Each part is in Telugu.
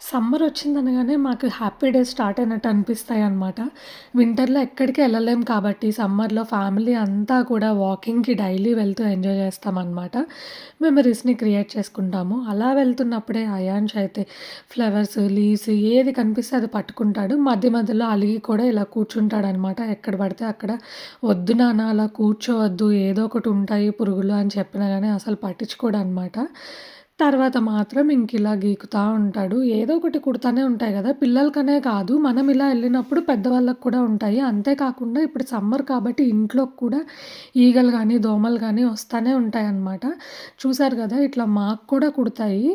సమ్మర్ వచ్చిందనగానే మాకు హ్యాపీ డేస్ స్టార్ట్ అయినట్టు అనిపిస్తాయన్నమాట. వింటర్‌లో ఎక్కడికి ఎళ్ళలేం కాబట్టి సమ్మర్‌లో ఫ్యామిలీ అంతా కూడా వాకింగ్‌కి డైలీ వెళ్తూ ఎంజాయ్ చేస్తామనమాట. మెమరీస్‌ని క్రియేట్ చేసుకుంటాము. అలా వెళ్తున్నప్పుడే అయాన్ష్ అయితే ఫ్లవర్స్, లీవ్స్ ఏది కనిపిస్తే అది పట్టుకుంటాడు. మధ్య మధ్యలో అలిగి కూడా ఇలా కూర్చుంటాడనమాట. ఎక్కడ పడితే అక్కడ "వద్దు నాన్న అలా కూర్చోవద్దు. ఏదో ఒకటి ఉంటాయి పురుగులు" అని చెప్పినా గాని అసలు పట్టించుకోడనమాట. తర్వాత మాత్రం ఇంకిలా గీకుతా ఉంటాడు. ఏదో ఒకటి కుడతానే ఉంటాయి గదా! పిల్లలకనే కాదు, మనం ఇలా ఎళ్ళినప్పుడు పెద్దవాళ్ళకి కూడా ఉంటాయి. అంతే కాకుండా ఇప్పుడు సమ్మర్ కాబట్టి ఇంట్లోకి కూడా ఈగలు గానీ, దోమలు గానీ వస్తానే ఉంటాయన్నమాట. చూసారు గదా! ఇట్లా మాకు కూడా కుడతాయి.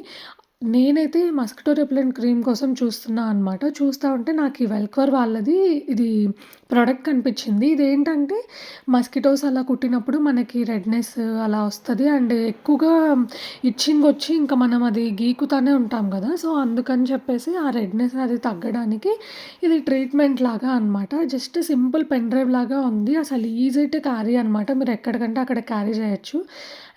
నేనైతే మస్కిటో రిపెలెంట్ క్రీమ్ కోసం చూస్తున్నా అనమాట. చూస్తా ఉంటే నాకు ఈ వెల్కర్ వాళ్ళది ఇది ప్రొడక్ట్ కనిపించింది. ఇదేంటంటే మస్కిటోస్ అలా కుట్టినప్పుడు మనకి రెడ్‌నెస్ అలా వస్తది. అండ్ ఎక్కువగా ఇచ్చింగొచ్చి ఇంకా మనం అది గీకుతానే ఉంటాం గదా! సో, అందుకని చెప్పేసి ఆ రెడ్‌నెస్ అది తగ్గడానికి ఇది ట్రీట్మెంట్ లాగా అనమాట. జస్ట్ సింపుల్ పెన్ డ్రైవ్ లాగా ఉంది. అసలు ఈజీ టు క్యారీ అనమాట. మీరు ఎక్కడికంటే అక్కడ క్యారీ చేయొచ్చు.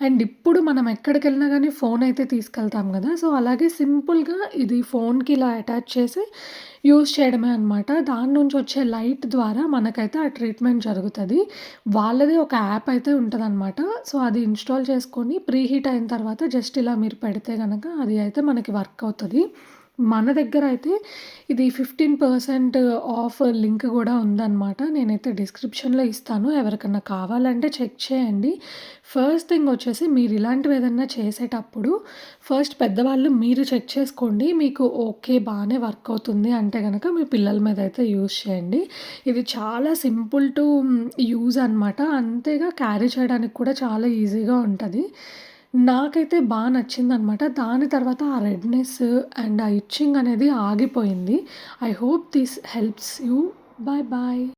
అండ్ ఇప్పుడు మనం ఎక్కడికెళ్ళినా గానీ ఫోన్ అయితే తీసుకెళ్తాం గదా! సో, అలాగే సింపుల్‌గా ఇది ఫోన్‌కి ఇలా అటాచ్ చేసి యూజ్ చేయడమే అనమాట. దాని నుంచి వచ్చే లైట్ ద్వారా మనకైతే ఆ ట్రీట్మెంట్ జరుగుతది. వాళ్ళది ఒక యాప్ అయితే ఉంటదనమాట. సో, అది ఇన్‌స్టాల్ చేసుకొని ప్రీ హీట్ అయిన తర్వాత జస్ట్ ఇలా మీరు పెడితే గనక అది అయితే మనకి వర్క్ అవుతది. మన దగ్గరైతే ఇది 15% ఆఫ్ లింక్ గూడా ఉందనమాట. నేనైతే డిస్క్రిప్షన్‌లో ఇస్తాను. ఎవరికన్నా కావాలంటే చెక్ చేయండి. ఫస్ట్ థింగ్ వచ్చేసి మీరిలాంటివేదన్నా చేసేటప్పుడు ఫస్ట్ పెద్దవాళ్ళు మీరు చెక్ చేసుకోండి. మీకు ఓకే. బానే వర్క్ అవుతుంది అంటే గనక మీ పిల్లల మీదయితే యూజ్ చేయండి. ఇది చాలా సింపుల్ టు యూజ్ అనమాట. అంతేగా క్యారీ చేయడానికి కూడా చాలా ఈజీగా ఉంటది. నాకైతే నచ్చిందనమాట. దాని తర్వాత ఆ రెడ్‌నెస్ అండ్ ఆ ఇచ్చింగ్ అనేది ఆగిపోయింది. I hope this helps you. Bye bye.